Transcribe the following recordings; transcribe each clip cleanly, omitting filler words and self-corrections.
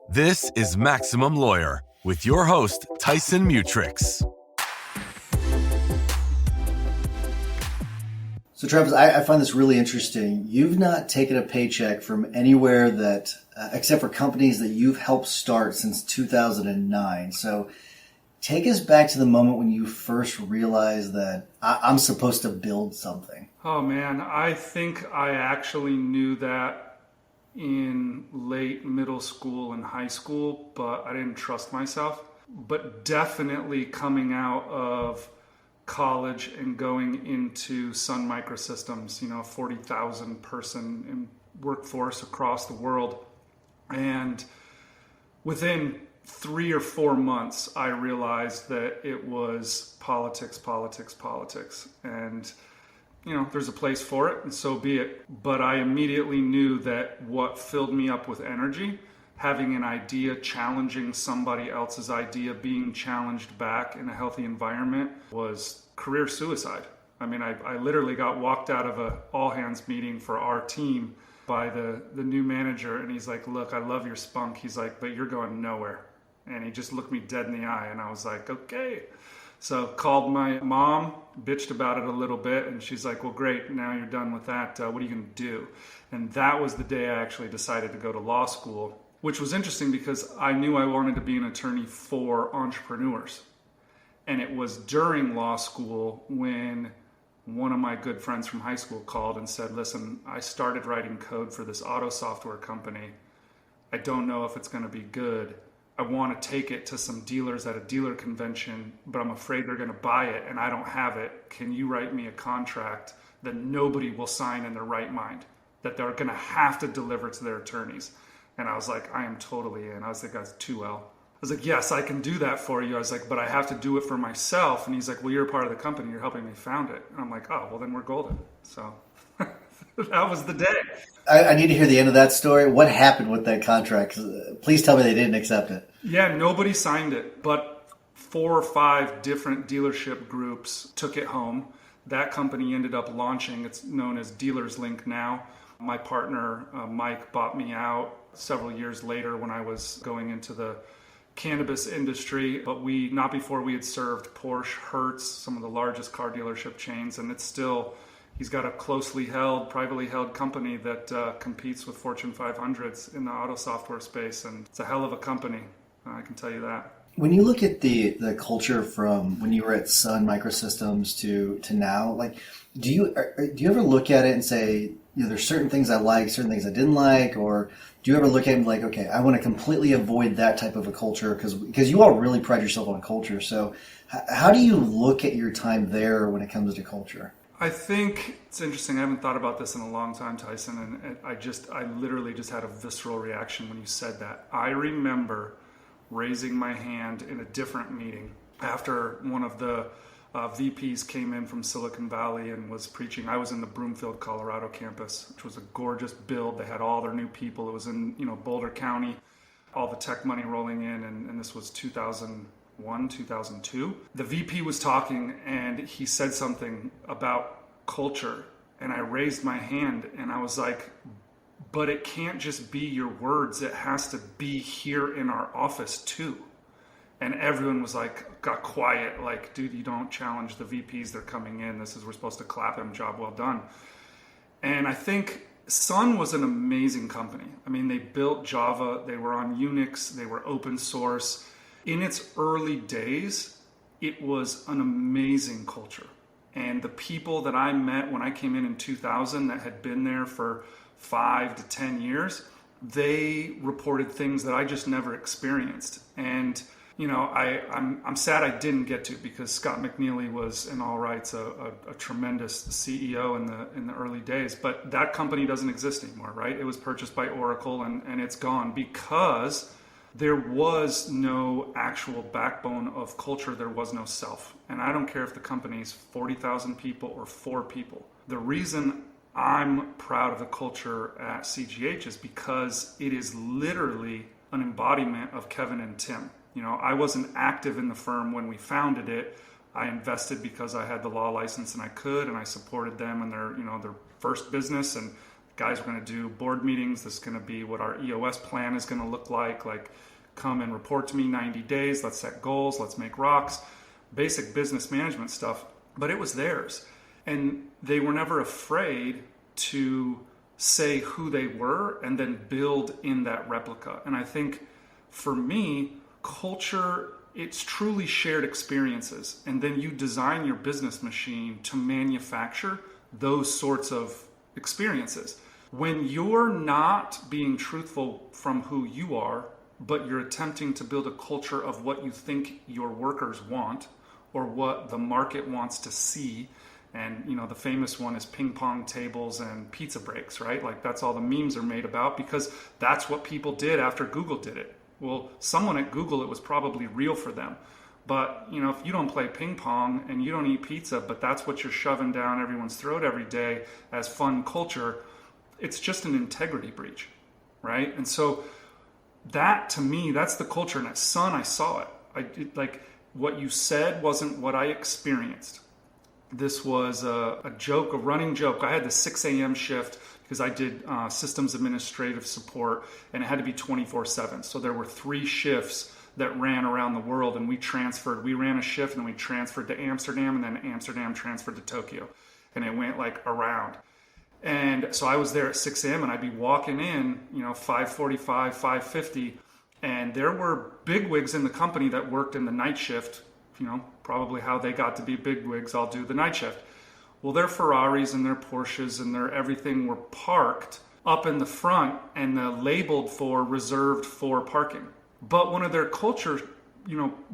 This is Maximum Lawyer with your host, Tyson Mutrix. So Travis, I find this really interesting. You've not taken a paycheck from anywhere that, except for companies that you've helped start since 2009. So take us back to the moment when you first realized that I'm supposed to build something. Oh man, I think I actually knew that in late middle school and high school, but I didn't trust myself. But definitely coming out of college and going into Sun Microsystems, 40,000 person workforce across the world. And within 3 or 4 months, I realized that it was politics. And, there's a place for it, and so be it. But I immediately knew that what filled me up with energy, having an idea, challenging somebody else's idea, being challenged back in a healthy environment, was career suicide. I mean, I literally got walked out of a all-hands meeting for our team by the new manager, and he's like, "Look, I love your spunk." He's like, "But you're going nowhere." And he just looked me dead in the eye, and I was like, okay. So called my mom, bitched about it a little bit, and she's like, "Well, great, now you're done with that. What are you going to do?" And that was the day I actually decided to go to law school, which was interesting because I knew I wanted to be an attorney for entrepreneurs. And it was during law school when one of my good friends from high school called and said, "Listen, I started writing code for this auto software company. I don't know if it's going to be good. I want to take it to some dealers at a dealer convention, but I'm afraid they're going to buy it and I don't have it. Can you write me a contract that nobody will sign in their right mind, that they're going to have to deliver to their attorneys?" And I was like, I am totally in. I was like, "That's 2L. I was like, "Yes, I can do that for you." I was like, "But I have to do it for myself." And he's like, "Well, you're a part of the company. You're helping me found it." And I'm like, "Oh, well, then we're golden." So that was the day. I need to hear the end of that story. What happened with that contract? Please tell me they didn't accept it. Yeah, nobody signed it, but 4 or 5 different dealership groups took it home. That company ended up launching. It's known as Dealers Link now. My partner, Mike, bought me out several years later when I was going into the cannabis industry, but not before we had served Porsche, Hertz, some of the largest car dealership chains, and it's still, he's got a privately held company that competes with Fortune 500s in the auto software space, and it's a hell of a company, I can tell you that. When you look at the culture from when you were at Sun Microsystems to now, like, do you ever look at it and say, there's certain things I like, certain things I didn't like, or do you ever look at it like, okay, I want to completely avoid that type of a culture because you all really pride yourself on culture. So how do you look at your time there when it comes to culture? I think it's interesting. I haven't thought about this in a long time, Tyson, and I literally just had a visceral reaction when you said that. I remember raising my hand in a different meeting after one of the VPs came in from Silicon Valley and was preaching. I was in the Broomfield, Colorado campus, which was a gorgeous build. They had all their new people. It was in Boulder County, all the tech money rolling in, and this was 2001, 2002. The VP was talking and he said something about culture, and I raised my hand and I was like, "But it can't just be your words. It has to be here in our office too." And everyone was like, got quiet, like, "Dude, you don't challenge the VPs. They're coming in. We're supposed to clap them. Job well done." And I think Sun was an amazing company. I mean, they built Java. They were on Unix. They were open source. In its early days, it was an amazing culture. And the people that I met when I came in 2000 that had been there for 5 to 10 years, they reported things that I just never experienced. And I'm sad I didn't get to, because Scott McNeely was, in all rights, a tremendous CEO in the early days. But that company doesn't exist anymore, right? It was purchased by Oracle and it's gone because there was no actual backbone of culture. There was no self. And I don't care if the company's 40,000 people or 4 people. The reason I'm proud of the culture at CGH is because it is literally an embodiment of Kevin and Tim. I wasn't active in the firm when we founded it. I invested because I had the law license and I could, and I supported them in their first business, and guys, we're going to do board meetings. This is going to be what our EOS plan is going to look like. Like, come and report to me 90 days. Let's set goals. Let's make rocks. Basic business management stuff. But it was theirs. And they were never afraid to say who they were and then build in that replica. And I think for me, culture, it's truly shared experiences. And then you design your business machine to manufacture those sorts of experiences. When you're not being truthful from who you are, but you're attempting to build a culture of what you think your workers want or what the market wants to see, and the famous one is ping pong tables and pizza breaks, right? Like, that's all the memes are made about, because that's what people did after Google did it. Well, someone at Google, it was probably real for them. But, if you don't play ping pong and you don't eat pizza, but that's what you're shoving down everyone's throat every day as fun culture, it's just an integrity breach, right? And so that, to me, that's the culture. And at Sun, I saw it. Like, what you said wasn't what I experienced. This was a joke, a running joke. I had the 6 a.m. shift because I did systems administrative support, and it had to be 24/7. So there were 3 shifts that ran around the world, and we ran a shift, and then we transferred to Amsterdam, and then Amsterdam transferred to Tokyo. And it went like around. And so I was there at 6 a.m. and I'd be walking in, 5:45, 5:50, and there were bigwigs in the company that worked in the night shift. Probably how they got to be bigwigs. I'll do the night shift. Well, their Ferraris and their Porsches and their everything were parked up in the front and labeled for reserved for parking. But one of their culture,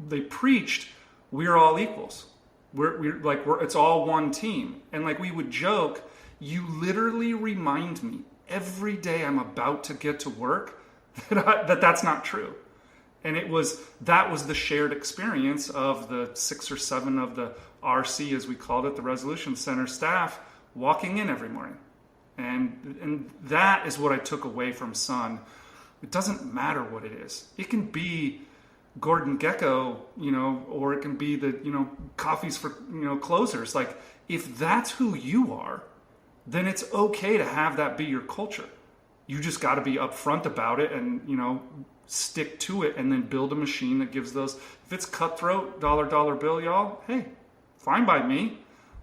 they preached, we're all equals. It's all one team. And like we would joke, you literally remind me every day I'm about to get to work that's not true. And that was the shared experience of the 6 or 7 of the RC, as we called it, the Resolution Center staff, walking in every morning. And that is what I took away from Sun. It doesn't matter what it is. It can be Gordon Gekko, or it can be the, coffees for, closers. Like, if that's who you are, then it's okay to have that be your culture. You just got to be upfront about it and, stick to it, and then build a machine that gives those. If it's cutthroat, dollar bill, y'all, hey, fine by me,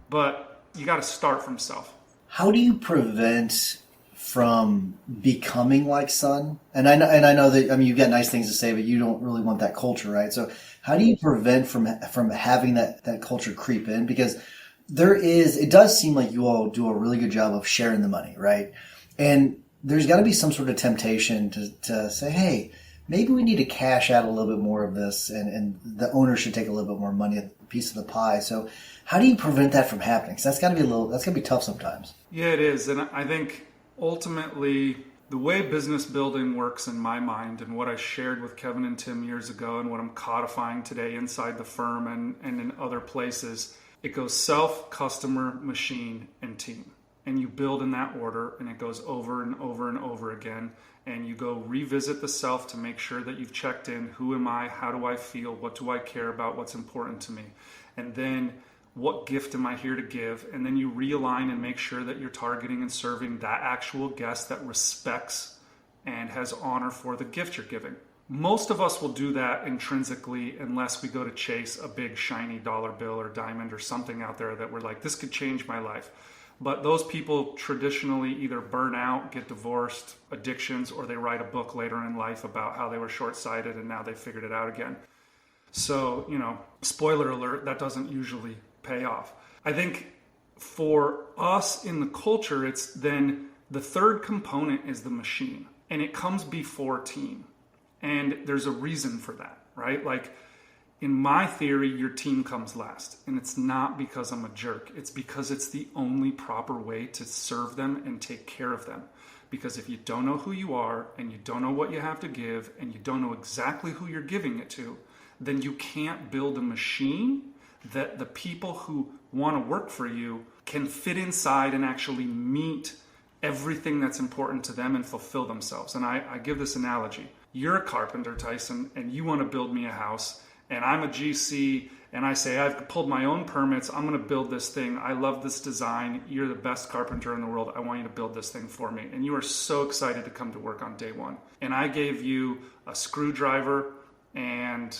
but you got to start from self. How do you prevent from becoming like Sun? And I know that, you've got nice things to say, but you don't really want that culture, right? So how do you prevent from having that culture creep in? Because it does seem like you all do a really good job of sharing the money, right? And there's got to be some sort of temptation to say, hey, maybe we need to cash out a little bit more of this, and the owner should take a little bit more money, a piece of the pie. So how do you prevent that from happening? Because that's got to be tough sometimes. Yeah, it is. And I think ultimately the way business building works in my mind, and what I shared with Kevin and Tim years ago, and what I'm codifying today inside the firm and in other places, it goes self, customer, machine, and team. And you build in that order, and it goes over and over and over again. And you go revisit the self to make sure that you've checked in. Who am I? How do I feel? What do I care about? What's important to me? And then what gift am I here to give? And then you realign and make sure that you're targeting and serving that actual guest that respects and has honor for the gift you're giving. Most of us will do that intrinsically unless we go to chase a big shiny dollar bill or diamond or something out there that we're like, this could change my life. But those people traditionally either burn out, get divorced, addictions, or they write a book later in life about how they were short-sighted and now they figured it out again. So, spoiler alert, that doesn't usually pay off. I think for us in the culture, it's then the third component is the machine, and it comes before team. And there's a reason for that, right? Like, in my theory, your team comes last, and it's not because I'm a jerk. It's because it's the only proper way to serve them and take care of them. Because if you don't know who you are, and you don't know what you have to give, and you don't know exactly who you're giving it to, then you can't build a machine that the people who want to work for you can fit inside and actually meet everything that's important to them and fulfill themselves. And I give this analogy. You're a carpenter, Tyson, and you want to build me a house. and I'm a GC, and I say, I've pulled my own permits, I'm going to build this thing, I love this design, you're the best carpenter in the world, I want you to build this thing for me. And you are so excited to come to work on day one. And I gave you a screwdriver and,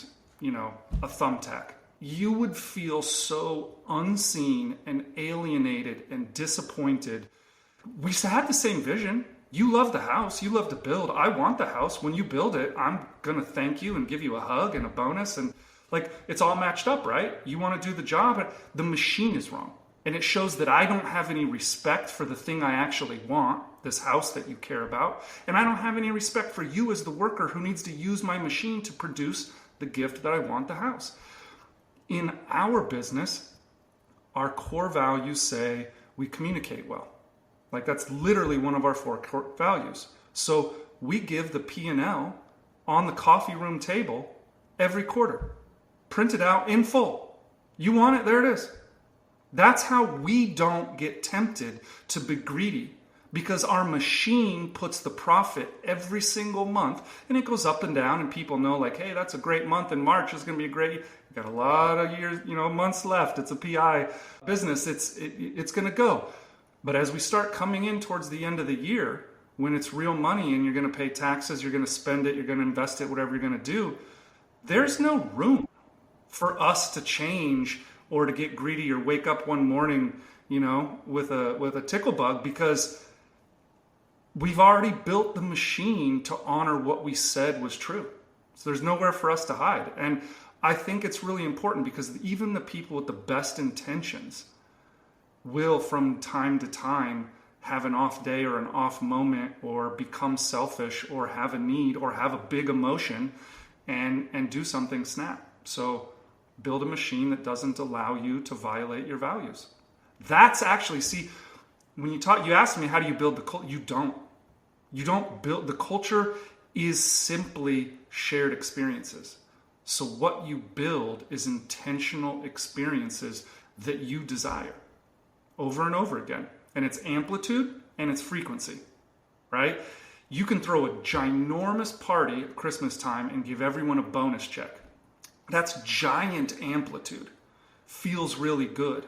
a thumbtack. You would feel so unseen and alienated and disappointed. We had the same vision. You love the house. You love to build. I want the house. When you build it, I'm going to thank you and give you a hug and a bonus. And it's all matched up, right? You want to do the job. But the machine is wrong. And it shows that I don't have any respect for the thing I actually want, this house that you care about. And I don't have any respect for you as the worker who needs to use my machine to produce the gift that I want, the house. In our business, our core values say we communicate well. That's literally one of our 4 core values. So we give the P&L on the coffee room table every quarter, printed out in full. You want it, there it is. That's how we don't get tempted to be greedy, because our machine puts the profit every single month, and it goes up and down, and people know hey, that's a great month in March. It's going to be a great, you've got a lot of years, months left. It's a PI business. It's going to go. But as we start coming in towards the end of the year, when it's real money and you're going to pay taxes, you're going to spend it, you're going to invest it, whatever you're going to do, there's no room for us to change or to get greedy or wake up one morning, with a tickle bug, because we've already built the machine to honor what we said was true. So there's nowhere for us to hide. And I think it's really important, because even the people with the best intentions will from time to time have an off day or an off moment, or become selfish, or have a need, or have a big emotion and do something snap. So build a machine that doesn't allow you to violate your values. That's actually, when you asked me, how do you build the culture? You don't build the culture. Is simply shared experiences. So what you build is intentional experiences that you desire over and over again. And it's amplitude and it's frequency, right? You can throw a ginormous party at Christmas time and give everyone a bonus check. That's giant amplitude. Feels really good.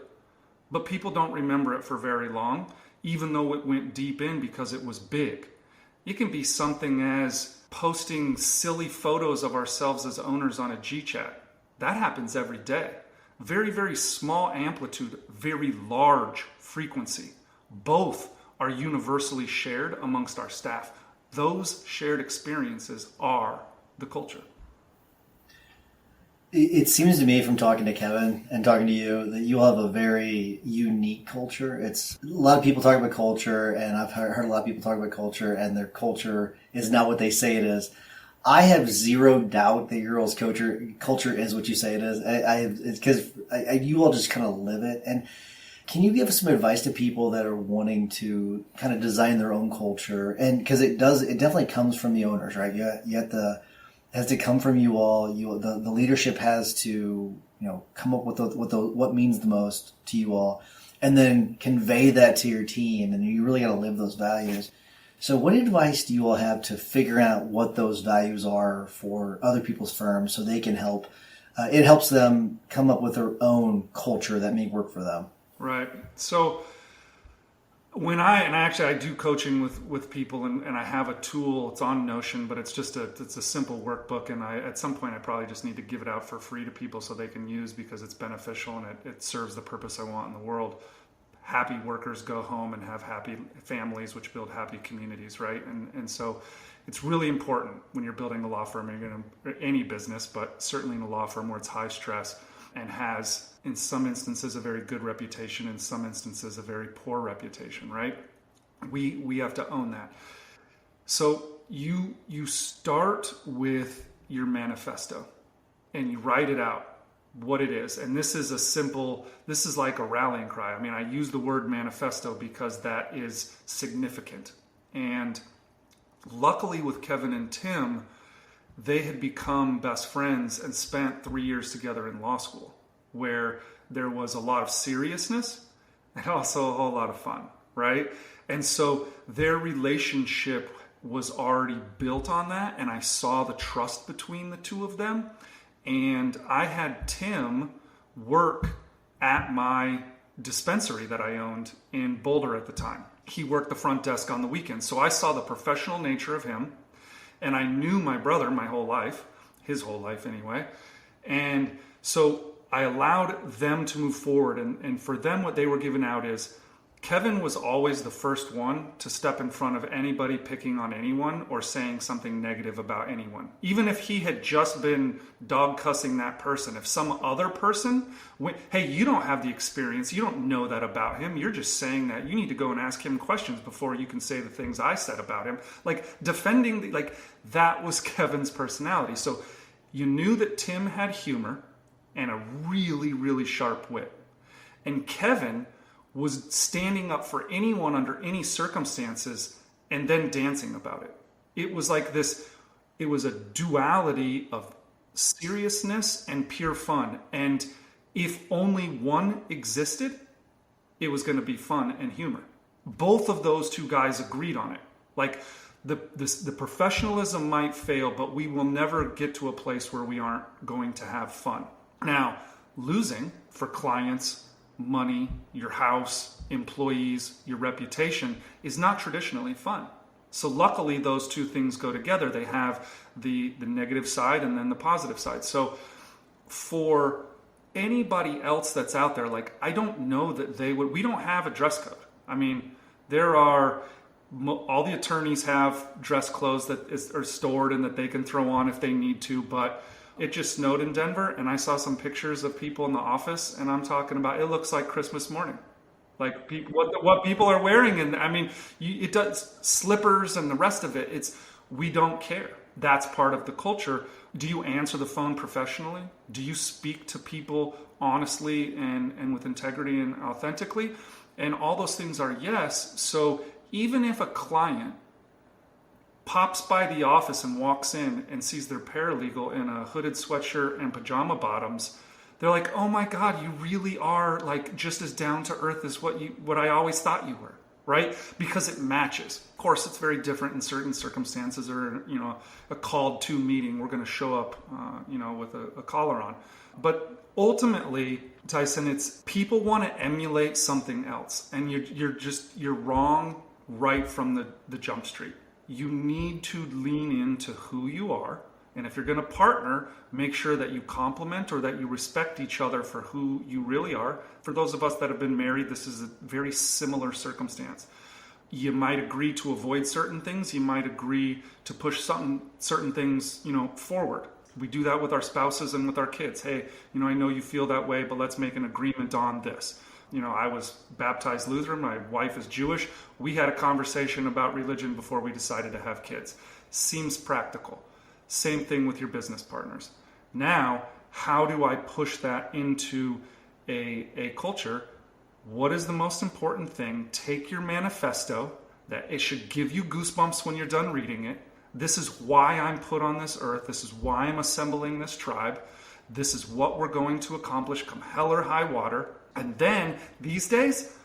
But people don't remember it for very long, even though it went deep in because it was big. It can be something as posting silly photos of ourselves as owners on a G-Chat. That happens every day. Very, very small amplitude, very large frequency. Both are universally shared amongst our staff. Those shared experiences are the culture. It seems to me, from talking to Kevin and talking to you, that you have a very unique culture. It's a lot of people talk about culture, and I've heard a lot of people talk about culture, and their culture is not what they say it is. I have zero doubt that your all's culture is what you say it is. It's because you all just kind of live it. And can you give some advice to people that are wanting to kind of design their own culture? And because it definitely comes from the owners, right? It has to come from you all. The leadership has to, come up with what means the most to you all, and then convey that to your team. And you really got to live those values. So what advice do you all have to figure out what those values are for other people's firms so they can help? It helps them come up with their own culture that may work for them. Right. So when I do coaching with people, and I have a tool, it's on Notion, but it's a simple workbook. And at some point I probably just need to give it out for free to people so they can use, because it's beneficial and it serves the purpose I want in the world. Happy workers go home and have happy families, which build happy communities, right? And so it's really important when you're building a law firm, or any business, but certainly in a law firm where it's high stress and has, in some instances, a very good reputation, in some instances, a very poor reputation, right? We have to own that. So you start with your manifesto and you write it out, what it is. And this is like a rallying cry. I mean, I use the word manifesto because that is significant. And luckily with Kevin and Tim, they had become best friends and spent 3 years together in law school, where there was a lot of seriousness and also a whole lot of fun, right? And so their relationship was already built on that, and I saw the trust between the two of them. and I had Tim work at my dispensary that I owned in Boulder at the time. He worked the front desk on the weekends. So I saw the professional nature of him, and I knew my brother my whole life, his whole life anyway. And so I allowed them to move forward. And for them, what they were giving out is Kevin was always the first one to step in front of anybody picking on anyone or saying something negative about anyone. Even if he had just been dog cussing that person, if some other person went, hey, you don't have the experience, you don't know that about him, you're just saying that, you need to go and ask him questions before you can say the things I said about him. Like defending, that was Kevin's personality. So you knew that Tim had humor and a really, really sharp wit. And Kevin was standing up for anyone under any circumstances and then dancing about it. It was like this, it was a duality of seriousness and pure fun. And if only one existed, it was going to be fun and humor. Both of those two guys agreed on it. Like the professionalism might fail, but we will never get to a place where we aren't going to have fun. Now, losing for clients, money, your house, employees, your reputation is not traditionally fun. So luckily those two things go together. They have the negative side and then the positive side. So for anybody else that's out there, like I don't know that we don't have a dress code. I mean, there are, all the attorneys have dress clothes that are stored and that they can throw on if they need to, but it just snowed in Denver, and I saw some pictures of people in the office, and I'm talking about, it looks like Christmas morning. Like what people are wearing, and I mean, it does, slippers and the rest of it, we don't care. That's part of the culture. Do you answer the phone professionally? Do you speak to people honestly and with integrity and authentically? And all those things are yes. So even if a client pops by the office and walks in and sees their paralegal in a hooded sweatshirt and pajama bottoms, they're like, oh my God, you really are like just as down to earth as what I always thought you were, right? Because it matches. Of course, it's very different in certain circumstances, or, a called to meeting, we're going to show up, with a collar on. But ultimately, Tyson, it's people want to emulate something else, and you're wrong right from the jump street. You need to lean into who you are. And if you're going to partner, make sure that you complement or that you respect each other for who you really are. For those of us that have been married, this is a very similar circumstance. You might agree to avoid certain things. You might agree to push certain things, forward. We do that with our spouses and with our kids. Hey, I know you feel that way, but let's make an agreement on this. I was baptized Lutheran. My wife is Jewish. We had a conversation about religion before we decided to have kids. Seems practical. Same thing with your business partners. Now, how do I push that into a culture? What is the most important thing? Take your manifesto, that it should give you goosebumps when you're done reading it. This is why I'm put on this earth. This is why I'm assembling this tribe. This is what we're going to accomplish come hell or high water. And then these days,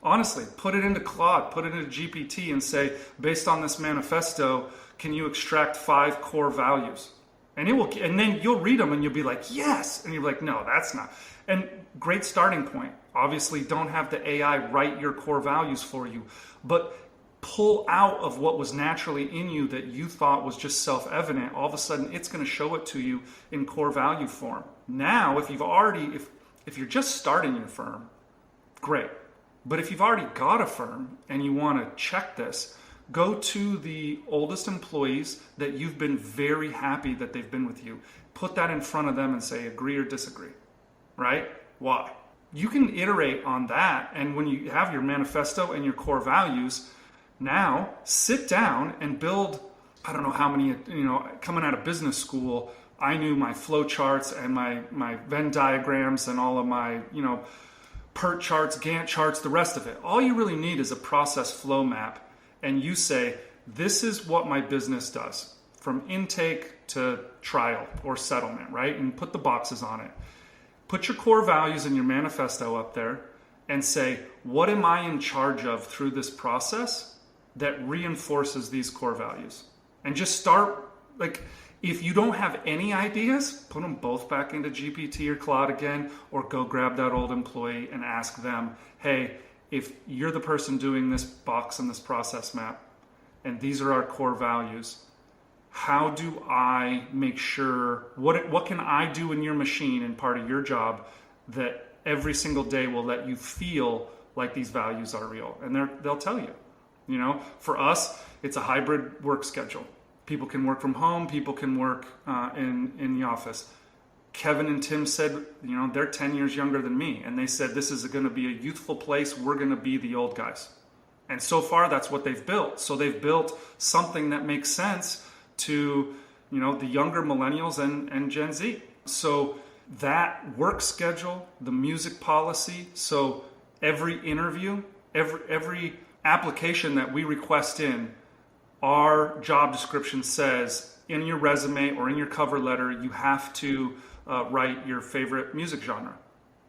honestly, put it into Claude, put it into GPT and say, based on this manifesto, can you extract 5 core values? And then you'll read them and you'll be like, yes. And you're like, no, that's not. And great starting point. Obviously, don't have the AI write your core values for you, but pull out of what was naturally in you that you thought was just self-evident. All of a sudden, it's going to show it to you in core value form. Now, if you're just starting your firm, great. But if you've already got a firm and you want to check this, go to the oldest employees that you've been very happy that they've been with you. Put that in front of them and say, agree or disagree, right? Why? You can iterate on that. And when you have your manifesto and your core values, now sit down and build, I don't know how many, coming out of business school, I knew my flow charts and my Venn diagrams and all of my, PERT charts, Gantt charts, the rest of it. All you really need is a process flow map. And you say, this is what my business does from intake to trial or settlement, right? And put the boxes on it. Put your core values in your manifesto up there and say, what am I in charge of through this process that reinforces these core values? And just start like, if you don't have any ideas, put them both back into GPT or Claude again, or go grab that old employee and ask them, hey, if you're the person doing this box and this process map, and these are our core values, how do I make sure, what can I do in your machine and part of your job that every single day will let you feel like these values are real? And they'll tell you. For us, it's a hybrid work schedule. People can work from home, people can work in the office. Kevin and Tim said, they're 10 years younger than me, and they said this is going to be a youthful place. We're going to be the old guys. And so far, that's what they've built. So they've built something that makes sense to, the younger millennials and Gen Z. So that work schedule, the music policy, so every interview, every application that we request in, our job description says in your resume or in your cover letter, you have to write your favorite music genre.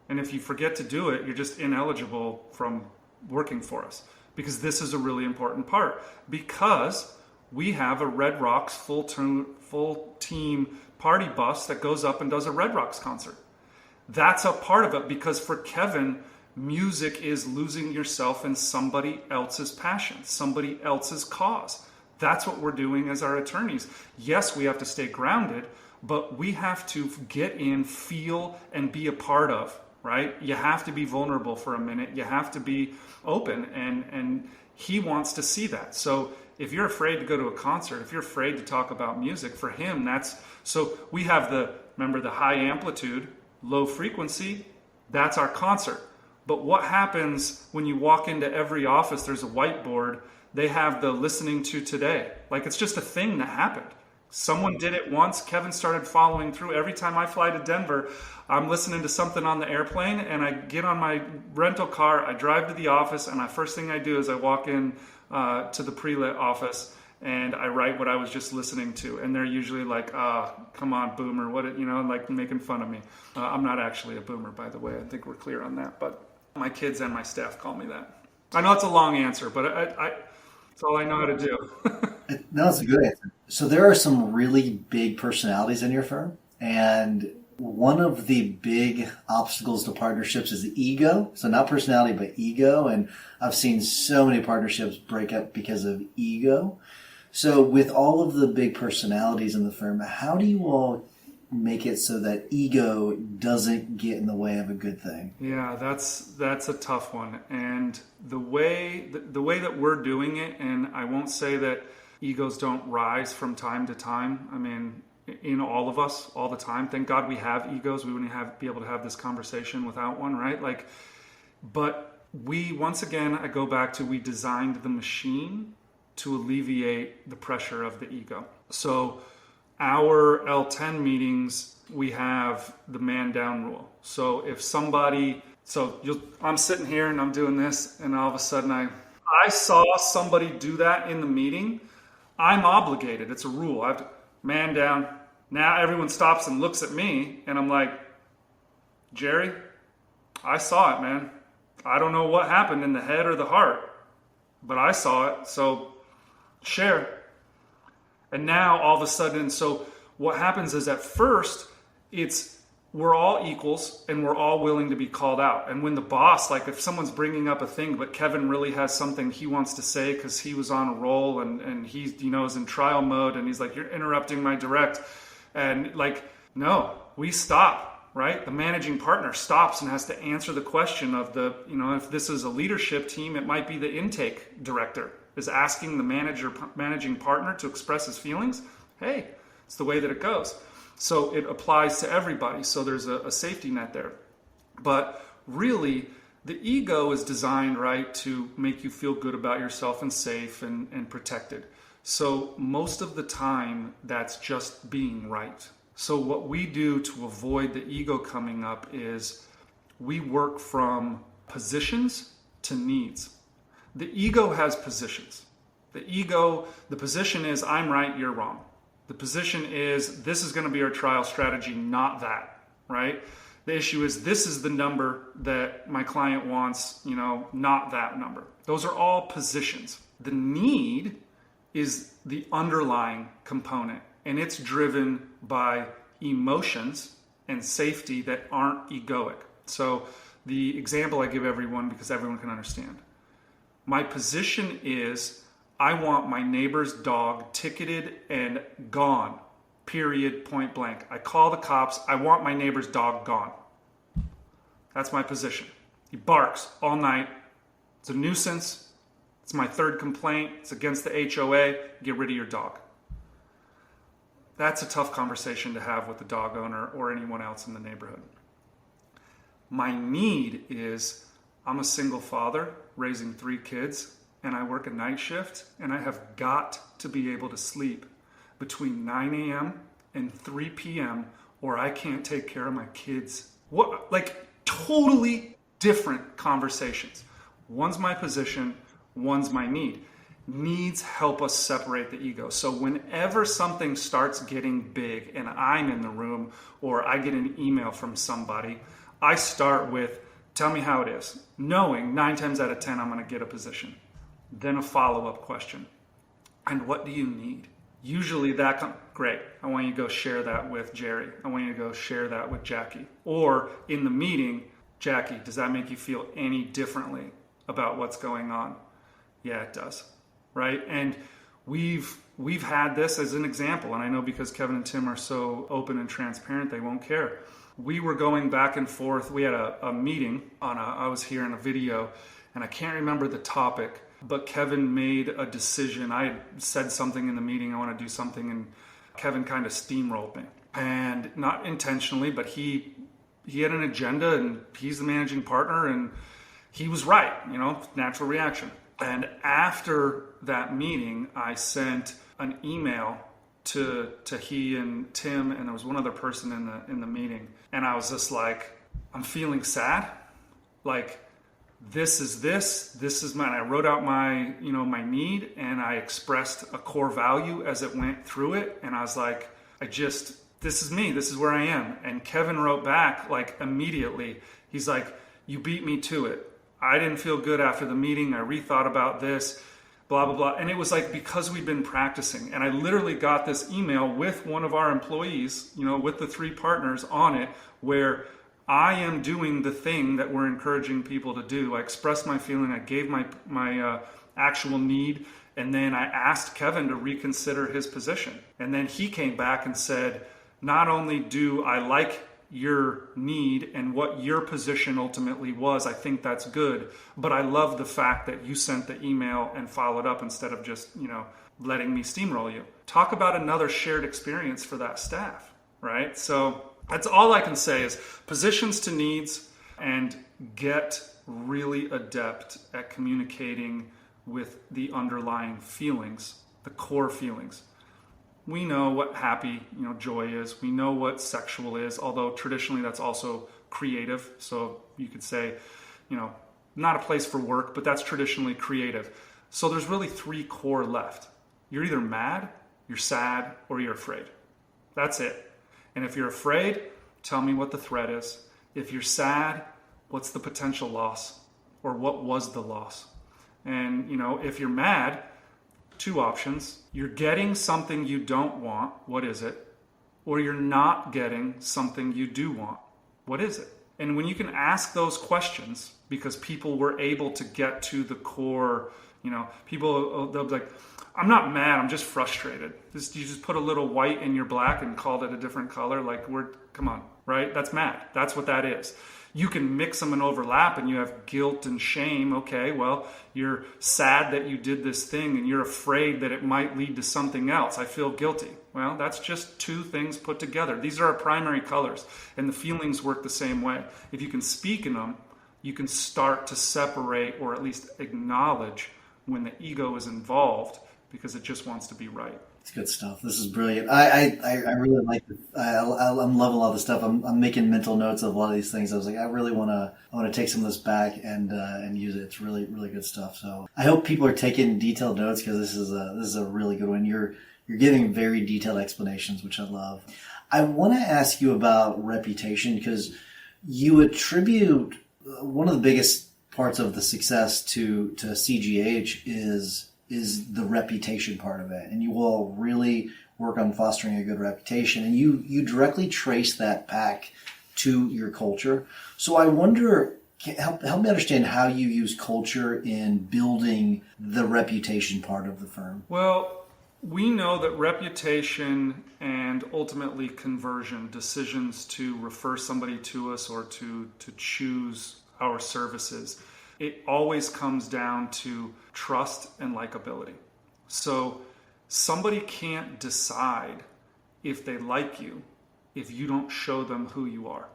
And if you forget to do it, you're just ineligible from working for us. Because this is a really important part. Because we have a Red Rocks full team party bus that goes up and does a Red Rocks concert. That's a part of it, because for Kevin, music is losing yourself in somebody else's passion, somebody else's cause. That's what we're doing as our attorneys. Yes, we have to stay grounded, but we have to get in, feel, and be a part of, right? You have to be vulnerable for a minute. You have to be open, and he wants to see that. So if you're afraid to go to a concert, if you're afraid to talk about music, for him, so we have the high amplitude, low frequency, that's our concert. But what happens when you walk into every office, there's a whiteboard, they have the listening to today. Like, it's just a thing that happened. Someone did it once. Kevin started following through. Every time I fly to Denver, I'm listening to something on the airplane, and I get on my rental car, I drive to the office, and the first thing I do is I walk in to the pre-lit office, and I write what I was just listening to. And they're usually like, come on, boomer, like making fun of me. I'm not actually a boomer, by the way. I think we're clear on that. But my kids and my staff call me that. I know it's a long answer, but it's all I know how to do. No, that's a good answer. So there are some really big personalities in your firm, and one of the big obstacles to partnerships is ego. So not personality, but ego. And I've seen so many partnerships break up because of ego. So with all of the big personalities in the firm, how do you all make it so that ego doesn't get in the way of a good thing? Yeah, that's a tough one. And the way that we're doing it, and I won't say that egos don't rise from time to time. I mean, in all of us, all the time. Thank God we have egos. We wouldn't be able to have this conversation without one, right? But once again, I go back to, we designed the machine to alleviate the pressure of the ego. So our L10 meetings, we have the man down rule. So if I'm sitting here and I'm doing this, and all of a sudden I saw somebody do that in the meeting, I'm obligated. It's a rule. I have to man down. Now everyone stops and looks at me, and I'm like, Jerry, I saw it, man. I don't know what happened in the head or the heart, but I saw it. So share. And now all of a sudden, so what happens is, at first, we're all equals and we're all willing to be called out. And when the boss, like if someone's bringing up a thing, but Kevin really has something he wants to say because he was on a roll and he, is in trial mode, and he's like, you're interrupting my direct. And no, we stop, right? The managing partner stops and has to answer the question of if this is a leadership team, it might be the intake director is asking the managing partner to express his feelings. Hey, it's the way that it goes. So it applies to everybody. So there's a safety net there. But really, the ego is designed, right, to make you feel good about yourself and safe and protected. So most of the time, that's just being right. So what we do to avoid the ego coming up is we work from positions to needs. The ego has positions. The position is, I'm right, you're wrong. The position is, this is going to be our trial strategy, not that, right? The issue is, this is the number that my client wants, not that number. Those are all positions. The need is the underlying component. and it's driven by emotions and safety that aren't egoic. So the example I give everyone, because everyone can understand, my position is I want my neighbor's dog ticketed and gone, period, point blank. I call the cops. I want my neighbor's dog gone. That's my position. He barks all night. It's a nuisance. It's my third complaint. It's against the HOA. Get rid of your dog. That's a tough conversation to have with the dog owner or anyone else in the neighborhood. My need is I'm a single father raising 3 kids, and I work a night shift, and I have got to be able to sleep between 9 a.m. and 3 p.m. or I can't take care of my kids. What, like, totally different conversations. One's my position, one's my need. Needs help us separate the ego. So whenever something starts getting big and I'm in the room or I get an email from somebody, I start with, tell me how it is, knowing 9 times out of 10 I'm going to get a position. Then a follow-up question. And what do you need? Usually great, I want you to go share that with Jerry. I want you to go share that with Jackie. Or in the meeting, Jackie, does that make you feel any differently about what's going on? Yeah, it does. Right? And we've had this as an example, and I know because Kevin and Tim are so open and transparent, they won't care. We were going back and forth. We had a meeting I was here in a video, and I can't remember the topic, but Kevin made a decision. I had said something in the meeting, I want to do something, and Kevin kind of steamrolled me. And not intentionally, but he had an agenda, and he's the managing partner, and he was right, natural reaction. And after that meeting, I sent an email to he and Tim, and there was one other person in the meeting. And I was just like, I'm feeling sad. Like, this is mine. I wrote out my need, and I expressed a core value as it went through it. And I was like, this is me. This is where I am. And Kevin wrote back like immediately. He's like, you beat me to it. I didn't feel good after the meeting. I rethought about this, blah, blah, blah. And it was like, because we've been practicing. And I literally got this email with one of our employees, with the 3 partners on it, where I am doing the thing that we're encouraging people to do. I expressed my feeling. I gave my actual need. And then I asked Kevin to reconsider his position. And then he came back and said, not only do I like your need and what your position ultimately was, I think that's good, but I love the fact that you sent the email and followed up instead of just, letting me steamroll you. Talk about another shared experience for that staff, right? So that's all I can say is positions to needs, and get really adept at communicating with the underlying feelings, the core feelings. We know what happy, joy is. We know what sexual is, although traditionally that's also creative. So you could say, not a place for work, but that's traditionally creative. So there's really 3 core left. You're either mad, you're sad, or you're afraid. That's it. And if you're afraid, tell me what the threat is. If you're sad, what's the potential loss? Or what was the loss? And, if you're mad, 2 options. You're getting something you don't want. What is it? Or you're not getting something you do want. What is it? And when you can ask those questions, because people were able to get to the core, people, they'll be like, I'm not mad, I'm just frustrated. You just put a little white in your black and called it a different color. Like, come on, right? That's mad. That's what that is. You can mix them and overlap, and you have guilt and shame. Okay, well, you're sad that you did this thing, and you're afraid that it might lead to something else. I feel guilty. Well, that's just 2 things put together. These are our primary colors, and the feelings work the same way. If you can speak in them, you can start to separate, or at least acknowledge, when the ego is involved, because it just wants to be right. It's good stuff. This is brilliant. I really like it. I'm loving a lot of the stuff. I'm making mental notes of a lot of these things. I was like, I really want to take some of this back and use it. It's really, really good stuff. So I hope people are taking detailed notes, because this is a really good one. You're giving very detailed explanations, which I love. I want to ask you about reputation, because you attribute one of the biggest parts of the success to CGH is the reputation part of it. And you all really work on fostering a good reputation. And you directly trace that back to your culture. So I wonder, help me understand how you use culture in building the reputation part of the firm. Well, we know that reputation and ultimately conversion, decisions to refer somebody to us or to choose our services, it always comes down to trust and likability. So somebody can't decide if they like you if you don't show them who you are.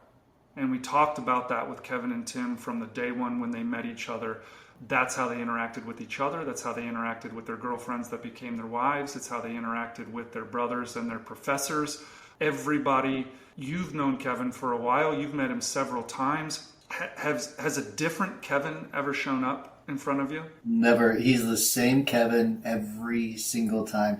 And we talked about that with Kevin and Tim from the day one when they met each other. That's how they interacted with each other. That's how they interacted with their girlfriends that became their wives. It's how they interacted with their brothers and their professors. Everybody, you've known Kevin for a while. You've met him several times. Has a different Kevin ever shown up in front of you? Never. He's the same Kevin every single time.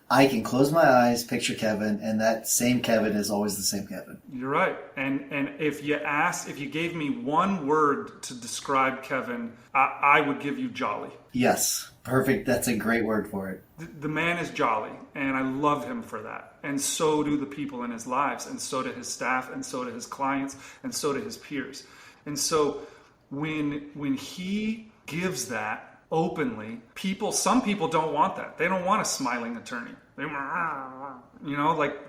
I can close my eyes, picture Kevin, and that same Kevin is always the same Kevin. You're right. And if you gave me one word to describe Kevin, I would give you jolly. Yes. Perfect. That's a great word for it. The man is jolly, and I love him for that. And so do the people in his lives, and so do his staff, and so do his clients, and so do his peers. And so when he gives that openly, some people don't want that. They don't want a smiling attorney.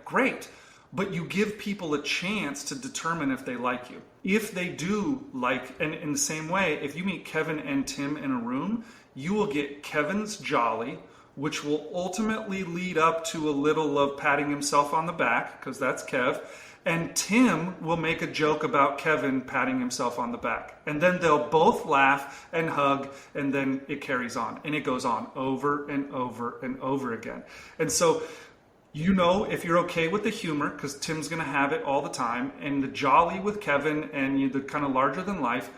Great. But you give people a chance to determine if they like you. If they do and in the same way, if you meet Kevin and Tim in a room, you will get Kevin's jolly, which will ultimately lead up to a little of patting himself on the back, because that's Kev. And Tim will make a joke about Kevin patting himself on the back. And then they'll both laugh and hug, and then it carries on. And it goes on over and over and over again. And so, if you're okay with the humor, because Tim's going to have it all the time, and the jolly with Kevin and the kind of larger than life,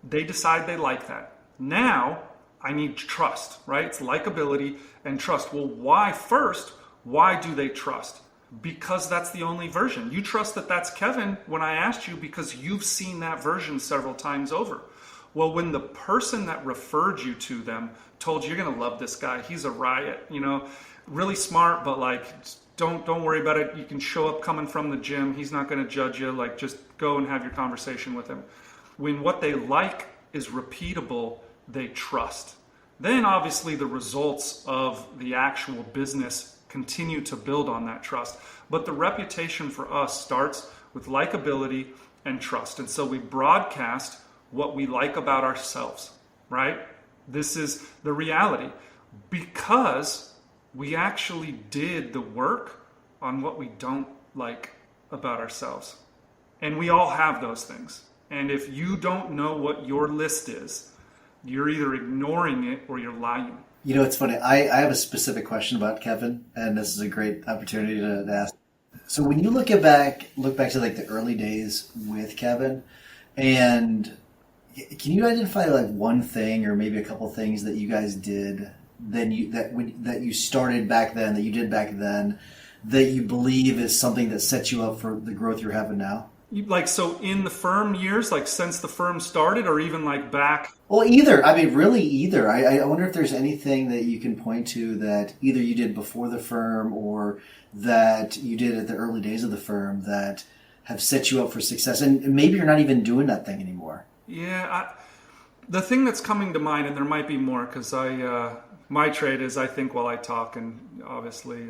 they decide they like that. Now, I need trust, right? It's likability and trust. Well, why do they trust? Because that's the only version. You trust that that's Kevin when I asked you because you've seen that version several times over. Well, when the person that referred you to them told you, you're going to love this guy, he's a riot, really smart, but don't worry about it. You can show up coming from the gym. He's not going to judge you. Just go and have your conversation with him. When what they like is repeatable, they trust. Then obviously the results of the actual business continue to build on that trust. But the reputation for us starts with likability and trust. And so we broadcast what we like about ourselves, right? This is the reality, because we actually did the work on what we don't like about ourselves. And we all have those things. And if you don't know what your list is, you're either ignoring it or you're lying. It's funny. I have a specific question about Kevin, and this is a great opportunity to ask. So when you look back to the early days with Kevin, and can you identify one thing or maybe a couple things that you guys did that you started back then, that you did back then, that you believe is something that sets you up for the growth you're having now? So in the firm years, since the firm started, or even back? Well, either. Really either. I wonder if there's anything that you can point to that either you did before the firm or that you did at the early days of the firm that have set you up for success. And maybe you're not even doing that thing anymore. Yeah. The thing that's coming to mind, and there might be more, because my trade is I think while I talk, and obviously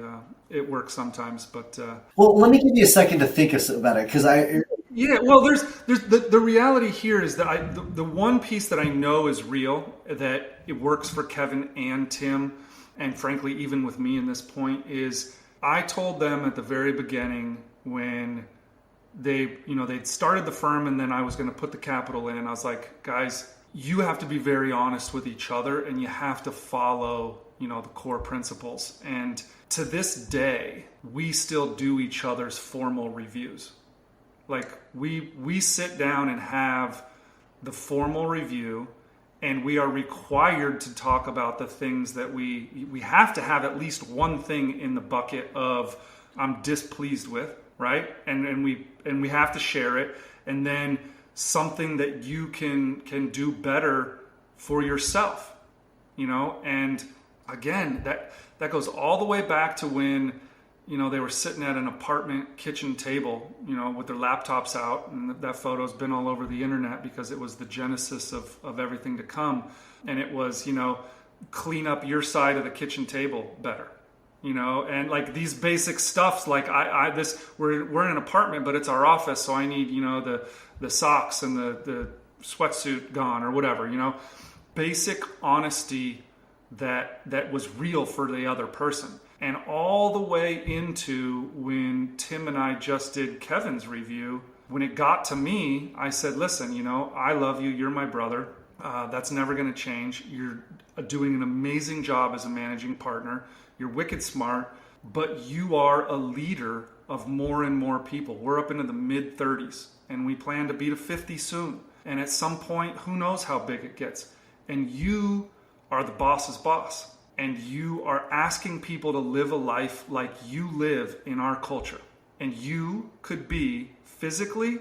it works sometimes. But well, let me give you a second to think about it, because Yeah, well, there's the reality here is that the one piece that I know is real, that it works for Kevin and Tim, and frankly, even with me in this point, is I told them at the very beginning when they'd started the firm, and then I was going to put the capital in, and I was like, guys, you have to be very honest with each other, and you have to follow, the core principles. And to this day, we still do each other's formal reviews. We sit down and have the formal review, and we are required to talk about the things that we have to have at least one thing in the bucket of I'm displeased with, right? And we have to share it, and then something that you can do better for yourself, And again, that goes all the way back to when they were sitting at an apartment kitchen table, with their laptops out, and that photo's been all over the internet because it was the genesis of everything to come. And it was, clean up your side of the kitchen table better, and like these basic stuffs, like we're in an apartment, but it's our office. So I need, the socks and the sweatsuit gone or whatever, basic honesty that was real for the other person. And all the way into when Tim and I just did Kevin's review, when it got to me, I said, listen, I love you. You're my brother. That's never going to change. You're doing an amazing job as a managing partner. You're wicked smart, but you are a leader of more and more people. We're up into the mid 30s and we plan to be to 50 soon. And at some point, who knows how big it gets. And you are the boss's boss. And you are asking people to live a life like you live in our culture. And you could be physically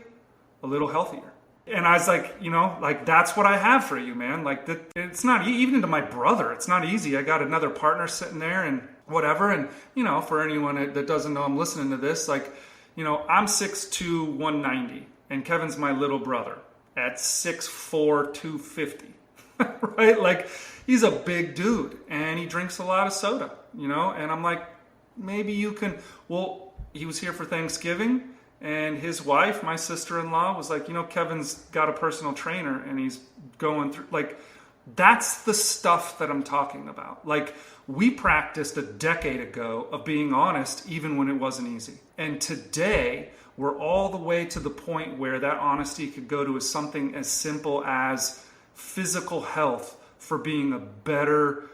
a little healthier. And I was like, that's what I have for you, man. Like, it's not, even to my brother, it's not easy. I got another partner sitting there and whatever. And, for anyone that doesn't know I'm listening to this, like, I'm 6'2", 190. And Kevin's my little brother at 6'4", 250. Right? Like, he's a big dude and he drinks a lot of soda, and I'm like, maybe you can, he was here for Thanksgiving and his wife, my sister-in-law, was like, Kevin's got a personal trainer and he's going through, like, that's the stuff that I'm talking about. Like, we practiced a decade ago of being honest, even when it wasn't easy. And today we're all the way to the point where that honesty could go to something as simple as physical health, for being a better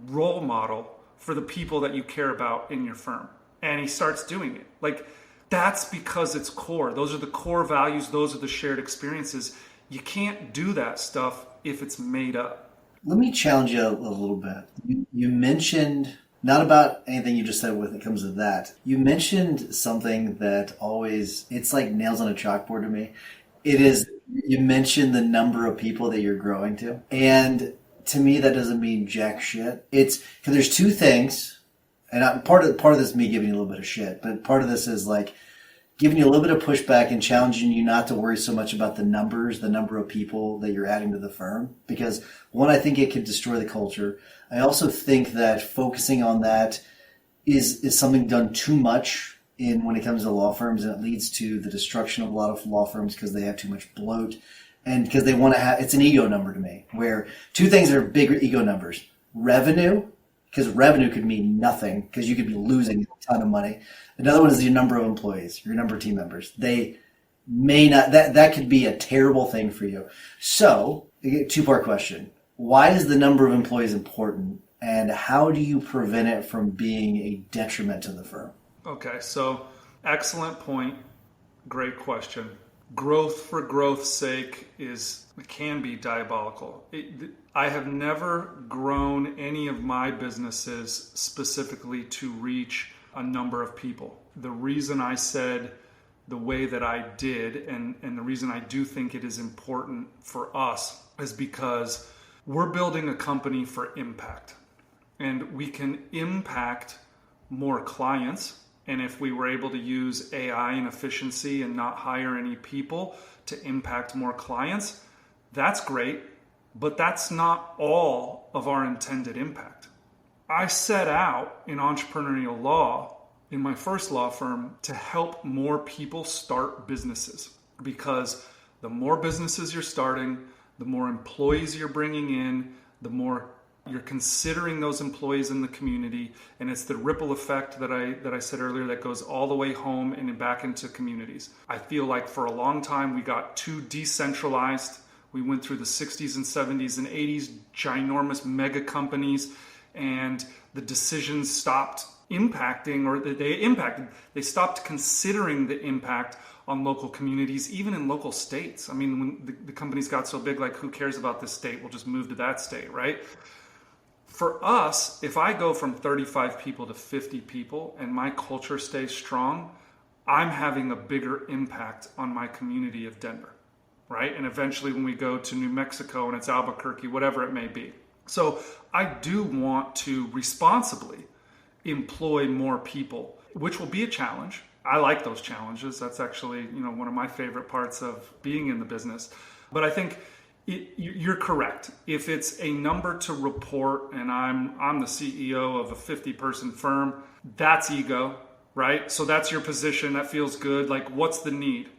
role model for the people that you care about in your firm. And he starts doing it. Like, that's because it's core. Those are the core values. Those are the shared experiences. You can't do that stuff if it's made up. Let me challenge you a little bit. You mentioned, not about anything you just said when it comes to that, you mentioned something that always, it's like nails on a chalkboard to me. It is, you mentioned the number of people that you're growing to. And to me, that doesn't mean jack shit. It's because there's two things, and part of this is me giving you a little bit of shit, but part of this is like giving you a little bit of pushback and challenging you not to worry so much about the numbers, the number of people that you're adding to the firm. Because one, I think it could destroy the culture. I also think that focusing on that is something done too much when it comes to law firms, and it leads to the destruction of a lot of law firms because they have too much bloat and because they want to have, it's an ego number to me, where two things that are bigger ego numbers: revenue, because revenue could mean nothing because you could be losing a ton of money. Another one is your number of employees, your number of team members. They may not, that could be a terrible thing for you. So, two-part question. Why is the number of employees important, and how do you prevent it from being a detriment to the firm? Okay, so excellent point. Great question. Growth for growth's sake can be diabolical. I have never grown any of my businesses specifically to reach a number of people. The reason I said the way that I did, and the reason I do think it is important for us, is because we're building a company for impact. And we can impact more clients. And if we were able to use AI and efficiency and not hire any people to impact more clients, that's great, but that's not all of our intended impact. I set out in entrepreneurial law, in my first law firm, to help more people start businesses, because the more businesses you're starting, the more employees you're bringing in, the more you're considering those employees in the community, and it's the ripple effect that I said earlier that goes all the way home and back into communities. I feel like for a long time we got too decentralized. We went through the 60s and 70s and 80s, ginormous mega companies, and the decisions stopped impacting, or they stopped considering the impact on local communities, even in local states. I mean, when the companies got so big, like, who cares about this state? We'll just move to that state, right? For us, if I go from 35 people to 50 people and my culture stays strong, I'm having a bigger impact on my community of Denver, right? And eventually when we go to New Mexico and it's Albuquerque, whatever it may be. So I do want to responsibly employ more people. which will be a challenge. I like those challenges. That's actually, one of my favorite parts of being in the business. But I think you're correct. If it's a number to report and I'm the CEO of a 50-person firm, that's ego, right? So that's your position. That feels good. Like, what's the need?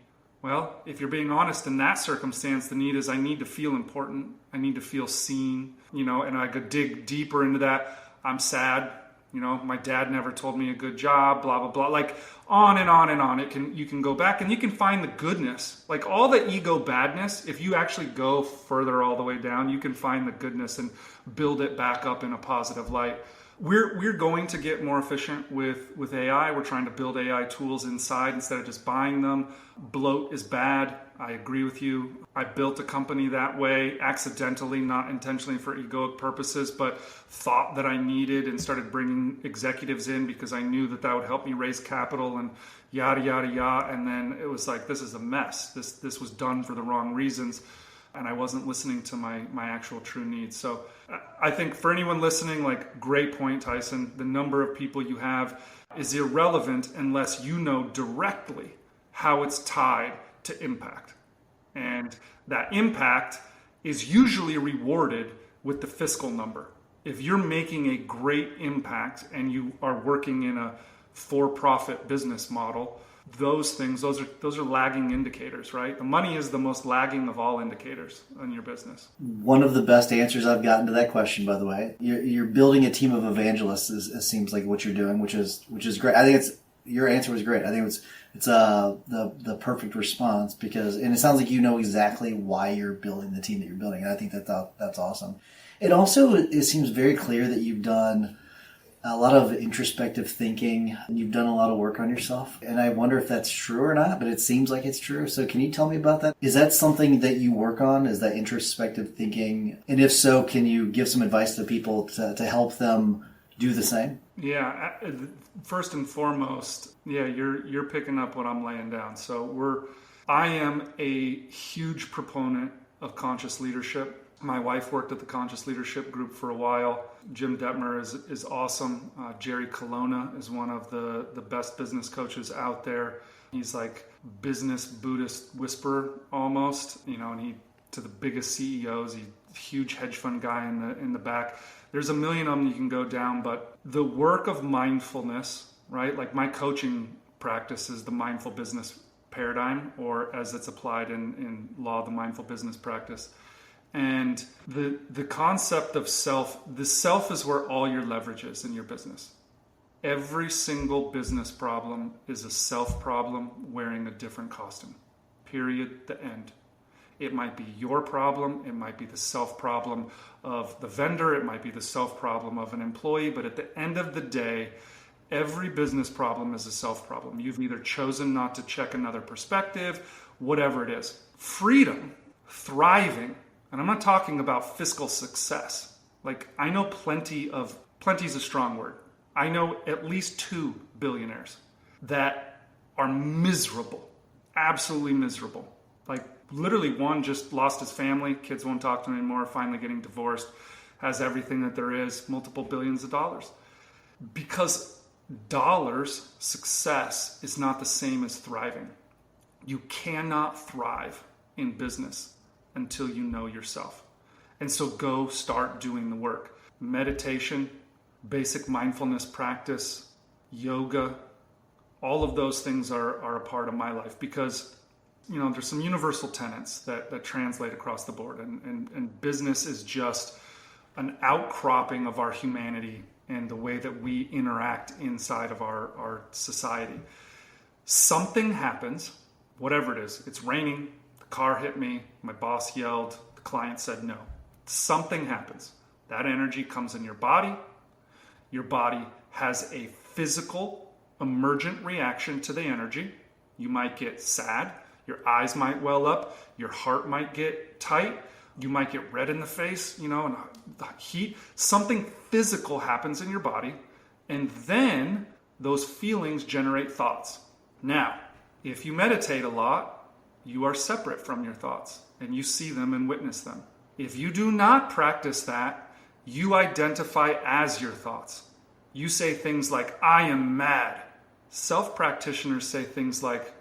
Well, if you're being honest in that circumstance, the need is I need to feel important. I need to feel seen, and I could dig deeper into that. I'm sad. My dad never told me a good job, blah, blah, blah. Like on and on and on. You can go back and you can find the goodness. Like all the ego badness, if you actually go further all the way down, you can find the goodness and build it back up in a positive light. We're going to get more efficient with AI. We're trying to build AI tools inside instead of just buying them. Bloat is bad. I agree with you. I built a company that way, accidentally, not intentionally for egoic purposes, but thought that I needed and started bringing executives in because I knew that would help me raise capital and yada, yada, yada. And then it was like, this is a mess. This was done for the wrong reasons. And I wasn't listening to my actual true needs. So I think for anyone listening, like, great point, Tyson. The number of people you have is irrelevant unless you know directly how it's tied to impact. And that impact is usually rewarded with the fiscal number. If you're making a great impact and you are working in a for-profit business model, those are lagging indicators, right? The money is the most lagging of all indicators in your business. One of the best answers I've gotten to that question, by the way. You're building a team of evangelists. It seems like what you're doing, which is great. I think your answer was great. I think it's the perfect response and it sounds like you know exactly why you're building the team that you're building, and I think that's awesome. It seems very clear that you've done a lot of introspective thinking, and you've done a lot of work on yourself. And I wonder if that's true or not, but it seems like it's true. So can you tell me about that? Is that something that you work on? Is that introspective thinking? And if so, can you give some advice to people to help them do the same? Yeah. First and foremost, you're picking up what I'm laying down. So I am a huge proponent of conscious leadership. My wife worked at the Conscious Leadership Group for a while. Jim Detmer is awesome. Jerry Colonna is one of the best business coaches out there. He's like business Buddhist whisperer almost, and he to the biggest CEOs. He's a huge hedge fund guy in the back. There's a million of them you can go down, but the work of mindfulness, right? Like my coaching practice is the mindful business paradigm, or as it's applied in law, the mindful business practice. And the concept of the self is where all your leverage is in your business. Every single business problem is a self problem wearing a different costume. Period. The end. It might be your problem. It might be the self problem of the vendor. It might be the self problem of an employee. But at the end of the day, every business problem is a self problem. You've either chosen not to check another perspective, whatever it is. Freedom, thriving. And I'm not talking about fiscal success. Like, I know plenty is a strong word. I know at least 2 billionaires that are miserable, absolutely miserable. Like, literally one just lost his family, kids won't talk to him anymore, finally getting divorced, has everything that there is, multiple billions of dollars. Because dollars, success, is not the same as thriving. You cannot thrive in business until you know yourself. And so go start doing the work. Meditation, basic mindfulness practice, yoga, all of those things are a part of my life because, there's some universal tenets that translate across the board. And business is just an outcropping of our humanity and the way that we interact inside of our society. Something happens, whatever it is. It's raining. Car hit me, my boss yelled, the client said no. Something happens. That energy comes in your body. Your body has a physical, emergent reaction to the energy. You might get sad. Your eyes might well up. Your heart might get tight. You might get red in the face, and the heat. Something physical happens in your body. And then those feelings generate thoughts. Now, if you meditate a lot, you are separate from your thoughts and you see them and witness them. If you do not practice that, you identify as your thoughts. You say things like, I am mad. Self-practitioners say things like,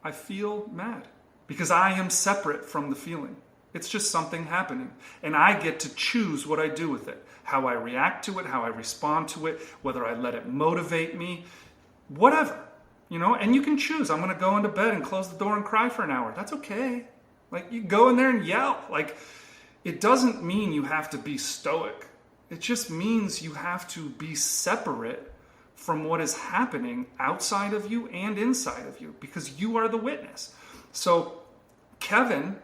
I feel mad because I am separate from the feeling. It's just something happening. And I get to choose what I do with it, how I react to it, how I respond to it, whether I let it motivate me, whatever, and you can choose. I'm going to go into bed and close the door and cry for an hour. That's okay. Like, you go in there and yell. Like, it doesn't mean you have to be stoic. It just means you have to be separate from what is happening outside of you and inside of you, because you are the witness. So Kevin,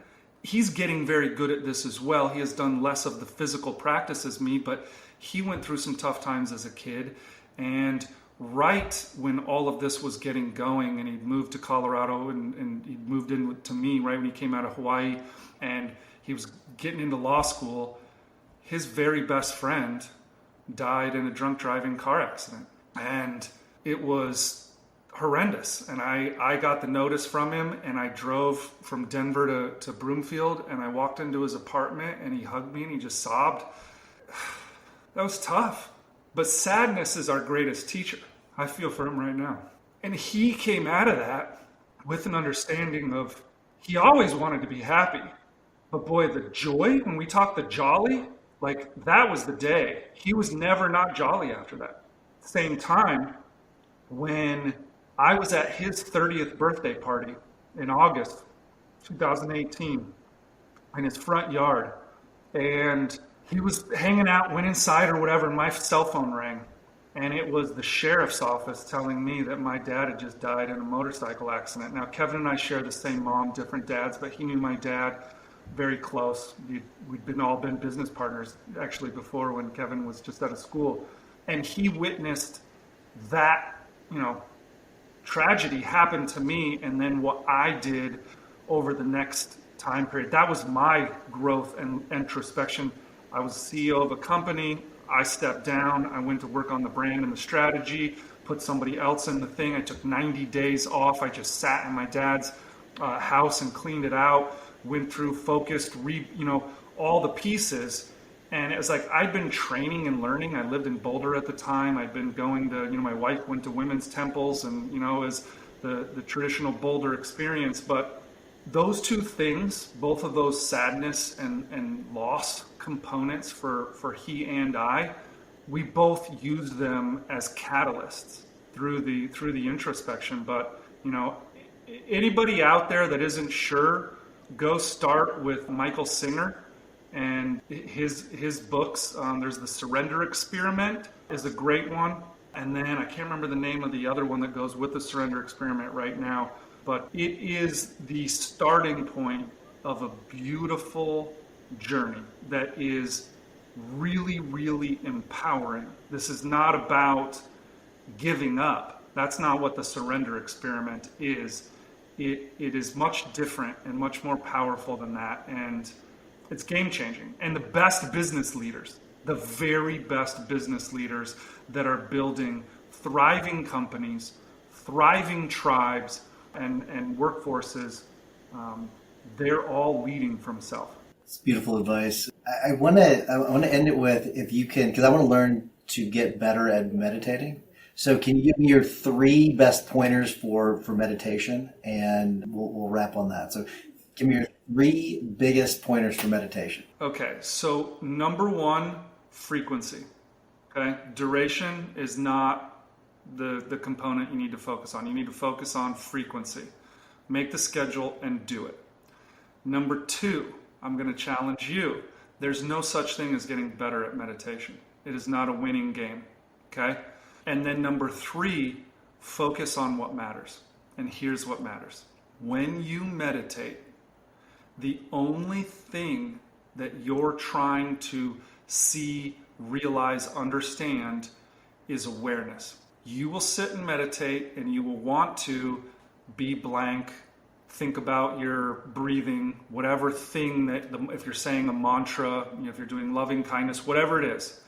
he's getting very good at this as well. He has done less of the physical practice as me, but he went through some tough times as a kid. And right when all of this was getting going, and he'd moved to Colorado and he'd moved in to me right when he came out of Hawaii, and he was getting into law school, his very best friend died in a drunk driving car accident. And it was horrendous. And I got the notice from him, and I drove from Denver to Broomfield, and I walked into his apartment, and he hugged me and he just sobbed. That was tough. But sadness is our greatest teacher. I feel for him right now. And he came out of that with an understanding of, he always wanted to be happy. But boy, the joy, when we talk the jolly, like, that was the day. He was never not jolly after that. Same time, when I was at his 30th birthday party in August 2018 in his front yard, and he was hanging out, went inside or whatever, and my cell phone rang, and it was the sheriff's office telling me that my dad had just died in a motorcycle accident. Now, Kevin and I share the same mom, different dads, but he knew my dad very close. We'd all been business partners actually before, when Kevin was just out of school. And he witnessed that, tragedy happen to me, and then what I did over the next time period. That was my growth and introspection. I was CEO of a company. I stepped down. I went to work on the brand and the strategy, put somebody else in the thing. I took 90 days off. I just sat in my dad's house and cleaned it out, went through, focused, all the pieces. And it was like, I'd been training and learning. I lived in Boulder at the time. I'd been going to, my wife went to women's temples, and, as the traditional Boulder experience. But those two things, both of those sadness and loss components for he and I, we both use them as catalysts through the introspection. But, anybody out there that isn't sure, go start with Michael Singer and his books. There's the Surrender Experiment is a great one. And then I can't remember the name of the other one that goes with the Surrender Experiment right now. But it is the starting point of a beautiful journey that is really, really empowering. This is not about giving up. That's not what the Surrender Experiment is. It is much different and much more powerful than that. And it's game-changing. And the best business leaders, the very best business leaders that are building thriving companies, thriving tribes, and workforces, they're all leading from self. It's beautiful advice. I want to end it with, if you can, because I want to learn to get better at meditating. So can you give me your 3 best pointers for meditation, and we'll wrap on that. So give me your 3 biggest pointers for meditation. Okay, so number 1, frequency. Okay, duration is not the component you need to focus on. You need to focus on frequency. Make the schedule and do it. Number 2, I'm going to challenge you. There's no such thing as getting better at meditation. It is not a winning game. Okay? And then number 3, focus on what matters. And here's what matters. When you meditate, the only thing that you're trying to see, realize, understand is awareness. You will sit and meditate, and you will want to be blank, think about your breathing, whatever thing that, if you're saying a mantra, if you're doing loving kindness, whatever it is.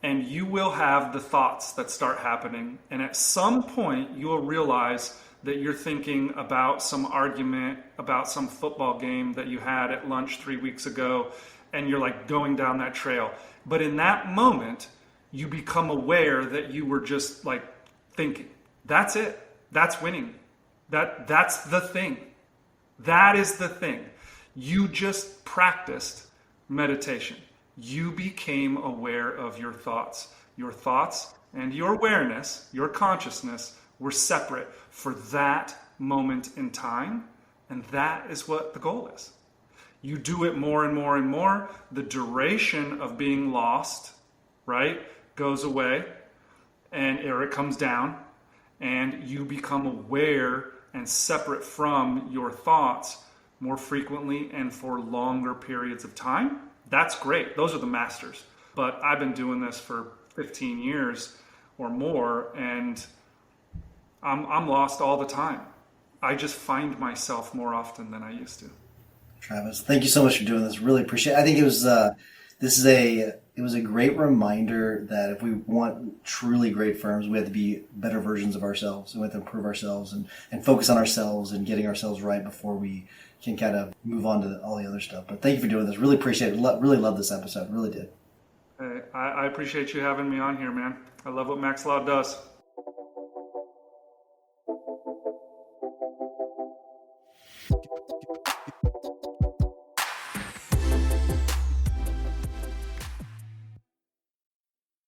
And you will have the thoughts that start happening. And at some point, you will realize that you're thinking about some argument, about some football game that you had at lunch 3 weeks ago, and you're like going down that trail. But in that moment, you become aware that you were just like thinking. That's it. That's winning. That's the thing. That is the thing. You just practiced meditation. You became aware of your thoughts. Your thoughts and your awareness, your consciousness, were separate for that moment in time. And that is what the goal is. You do it more and more and more. The duration of being lost, right, goes away, or it comes down, and you become aware and separate from your thoughts more frequently and for longer periods of time. That's great. Those are the masters. But I've been doing this for 15 years or more, and I'm lost all the time. I just find myself more often than I used to. Travis, thank you so much for doing this. Really appreciate it. I think it was it was a great reminder that if we want truly great firms, we have to be better versions of ourselves. We have to improve ourselves and focus on ourselves and getting ourselves right before we can kind of move on to all the other stuff. But thank you for doing this. Really appreciate it. Really love this episode. Really did. Hey, I appreciate you having me on here, man. I love what Max Loud does.